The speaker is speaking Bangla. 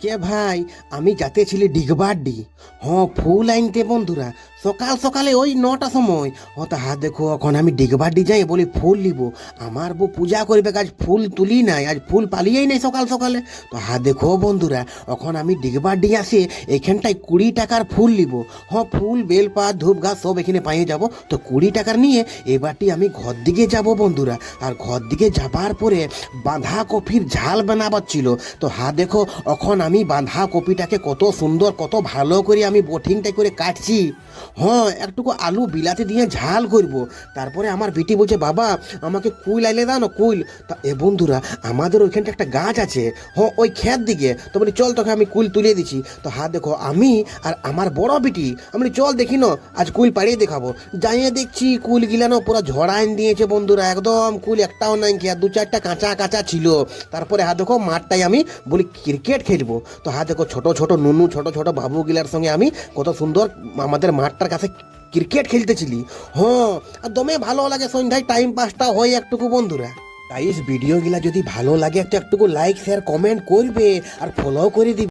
কে ভাই, আমি যাতেছিলি ডিগবাড্ডি। হ্যাঁ, ফুল আনতে বন্ধুরা, সকাল সকালে ওই 9টা সময়। তাহা দেখো, এখন আমি ডিগবাড্ডি যাই বলি ফুল নিব। আমার বউ পূজা করবে, আজ ফুল তুলি নাই, আজ ফুল পালিয়েই নাই সকাল সকালে। তো দেখো বন্ধুরা, এখন আমি ডিগবাড্ডি আসে এখানটায় 20 টাকার ফুল নিব। হ্যাঁ, ফুল বেলপাত ধূপ ঘাস সব এখানে পাইয়ে যাব। তো 20 টাকার নিয়ে এবারটি আমি ঘর দিকে যাব বন্ধুরা। আর ঘর দিকে যাবার পরে বাঁধাকপির ঝাল বানাবার ছিল। তো দেখো, এখন আমি বাঁধাকপিটাকে কত সুন্দর কত ভালো করে আমি বঠিংটা করে কাটছি। হ্যাঁ, একটুকু আলু বিলাতি দিয়ে ঝাল করব। তারপরে আমার বেটি বলছে, বাবা আমাকে কুইল আইলে দাও না কুইল। তা বন্ধুরা, আমাদের ওইখানটা একটা গাছ আছে, হ্যাঁ ওই ক্ষেত দিকে। তো বলি চল, তোকে আমি কুইল তুলে দিচ্ছি। তো দেখো, আমি আর আমার বড় বেটি, আমি চল দেখি না আজ কুইল পাড়িয়ে দেখাবো। যাইয়ে দেখছি কুইল গিলানো পুরো ঝড়াইন দিয়েছে বন্ধুরা, একদম কুইল একটাও নাই, খেয়া 2-4টা কাঁচা কাঁচা ছিল। তারপরে দেখো, মাঠটাই আমি বলি ক্রিকেট খেলবো। তো দেখো, ছোট ছোট নুনু ছোট ছোট বাবু গিলার সঙ্গে আমি কত সুন্দর আমাদের মাঠটার কাছে ক্রিকেট খেলতেছিলি। হ্যাঁ, আর দমে ভালো লাগে, সন্ধ্যায় টাইম পাসটা হয় একটুকু বন্ধুরা। তাই ভিডিওগুলা যদি ভালো লাগে একটুকু লাইক শেয়ার কমেন্ট করবে আর ফলো করে দিবে।